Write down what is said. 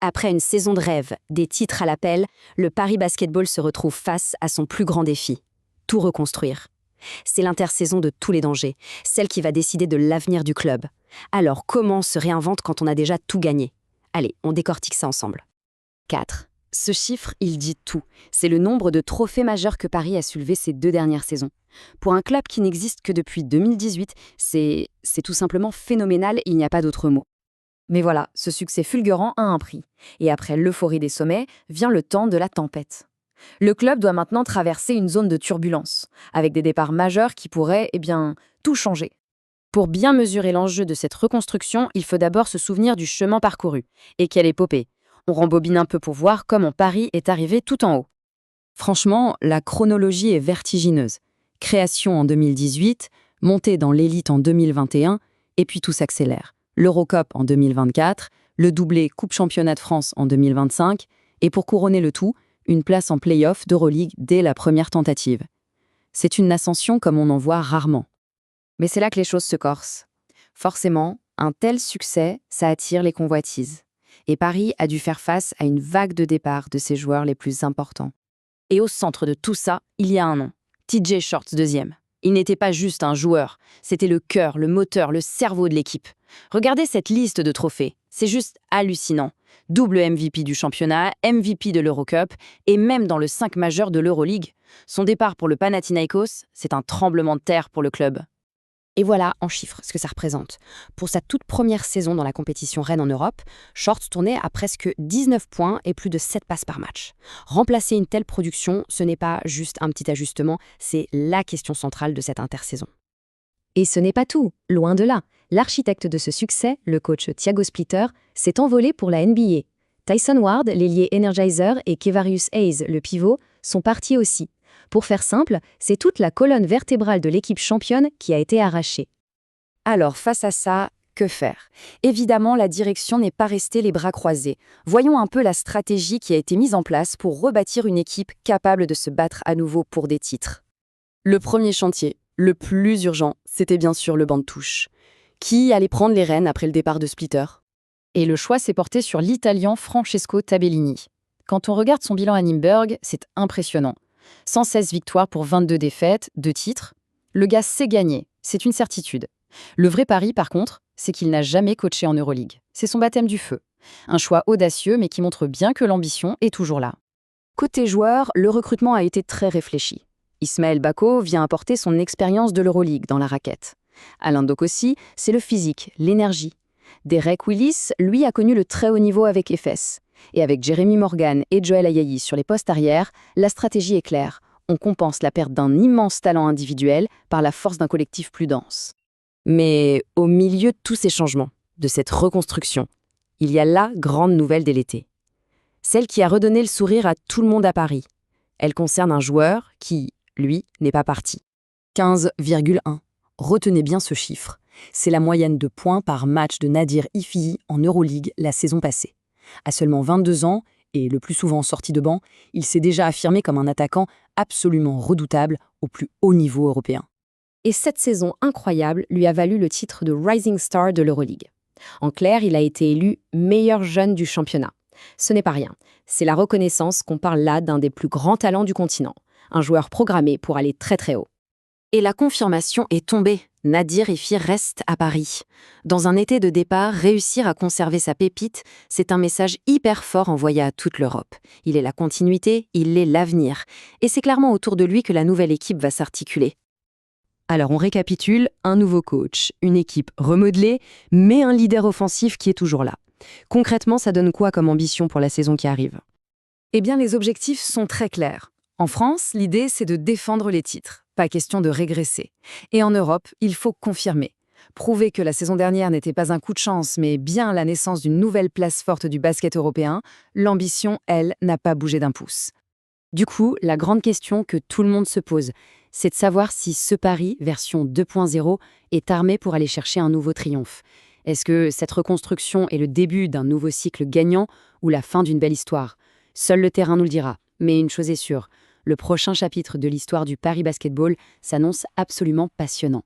Après une saison de rêve, des titres à l'appel, le Paris Basketball se retrouve face à son plus grand défi, tout reconstruire. C'est l'intersaison de tous les dangers, celle qui va décider de l'avenir du club. Alors comment on se réinvente quand on a déjà tout gagné? Allez, on décortique ça ensemble. 4. Ce chiffre, il dit tout. C'est le nombre de trophées majeurs que Paris a soulevé ces 2 dernières saisons. Pour un club qui n'existe que depuis 2018, c'est tout simplement phénoménal, il n'y a pas d'autre mot. Mais voilà, ce succès fulgurant a un prix. Et après l'euphorie des sommets, vient le temps de la tempête. Le club doit maintenant traverser une zone de turbulence, avec des départs majeurs qui pourraient, tout changer. Pour bien mesurer l'enjeu de cette reconstruction, il faut d'abord se souvenir du chemin parcouru. Et quelle épopée! On rembobine un peu pour voir comment Paris est arrivé tout en haut. Franchement, la chronologie est vertigineuse. Création en 2018, montée dans l'élite en 2021, et puis tout s'accélère. L'Eurocup en 2024, le doublé Coupe Championnat de France en 2025, et pour couronner le tout, une place en play-off d'Euroleague dès la première tentative. C'est une ascension comme on en voit rarement. Mais c'est là que les choses se corsent. Forcément, un tel succès, ça attire les convoitises. Et Paris a dû faire face à une vague de départ de ses joueurs les plus importants. Et au centre de tout ça, il y a un nom, TJ Shorts deuxième. Il n'était pas juste un joueur, c'était le cœur, le moteur, le cerveau de l'équipe. Regardez cette liste de trophées, c'est juste hallucinant. Double MVP du championnat, MVP de l'Eurocup et même dans le 5 majeur de l'Euroleague. Son départ pour le Panathinaikos, c'est un tremblement de terre pour le club. Et voilà, en chiffres, ce que ça représente. Pour sa toute première saison dans la compétition reine en Europe, Shorts tournait à presque 19 points et plus de 7 passes par match. Remplacer une telle production, ce n'est pas juste un petit ajustement, c'est la question centrale de cette intersaison. Et ce n'est pas tout, loin de là. L'architecte de ce succès, le coach Thiago Splitter, s'est envolé pour la NBA. Tyson Ward, l'ailier Energizer, et Kevarius Hayes, le pivot, sont partis aussi. Pour faire simple, c'est toute la colonne vertébrale de l'équipe championne qui a été arrachée. Alors, face à ça, que faire? Évidemment, la direction n'est pas restée les bras croisés. Voyons un peu la stratégie qui a été mise en place pour rebâtir une équipe capable de se battre à nouveau pour des titres. Le premier chantier, le plus urgent, c'était bien sûr le banc de touche. Qui allait prendre les rênes après le départ de Splitter? Et le choix s'est porté sur l'Italien Francesco Tabellini. Quand on regarde son bilan à Nürnberg, c'est impressionnant. 116 victoires pour 22 défaites, 2 titres. Le gars sait gagner, c'est une certitude. Le vrai pari, par contre, c'est qu'il n'a jamais coaché en Euroleague. C'est son baptême du feu. Un choix audacieux, mais qui montre bien que l'ambition est toujours là. Côté joueur, le recrutement a été très réfléchi. Ismaël Bako vient apporter son expérience de l'Euroleague dans la raquette. Alain Dokossi, c'est le physique, l'énergie. Derek Willis, lui, a connu le très haut niveau avec Efes. Et avec Jeremy Morgan et Joel Ayayi sur les postes arrière, la stratégie est claire. On compense la perte d'un immense talent individuel par la force d'un collectif plus dense. Mais au milieu de tous ces changements, de cette reconstruction, il y a la grande nouvelle de l'été. Celle qui a redonné le sourire à tout le monde à Paris. Elle concerne un joueur qui, lui, n'est pas parti. 15,1. Retenez bien ce chiffre. C'est la moyenne de points par match de Nadir Ifii en Euroleague la saison passée. À seulement 22 ans, et le plus souvent sorti de banc, il s'est déjà affirmé comme un attaquant absolument redoutable au plus haut niveau européen. Et cette saison incroyable lui a valu le titre de Rising Star de l'Euroleague. En clair, il a été élu meilleur jeune du championnat. Ce n'est pas rien, c'est la reconnaissance qu'on parle là d'un des plus grands talents du continent, un joueur programmé pour aller très très haut. Et la confirmation est tombée. Nadir Ifii reste à Paris. Dans un été de départ, réussir à conserver sa pépite, c'est un message hyper fort envoyé à toute l'Europe. Il est la continuité, il est l'avenir. Et c'est clairement autour de lui que la nouvelle équipe va s'articuler. Alors on récapitule, un nouveau coach, une équipe remodelée, mais un leader offensif qui est toujours là. Concrètement, ça donne quoi comme ambition pour la saison qui arrive? Eh bien, les objectifs sont très clairs. En France, l'idée, c'est de défendre les titres. Pas question de régresser. Et en Europe, il faut confirmer. Prouver que la saison dernière n'était pas un coup de chance, mais bien la naissance d'une nouvelle place forte du basket européen, l'ambition, elle, n'a pas bougé d'un pouce. Du coup, la grande question que tout le monde se pose, c'est de savoir si ce Paris, version 2.0, est armé pour aller chercher un nouveau triomphe. Est-ce que cette reconstruction est le début d'un nouveau cycle gagnant ou la fin d'une belle histoire? Seul le terrain nous le dira. Mais une chose est sûre, le prochain chapitre de l'histoire du Paris Basketball s'annonce absolument passionnant.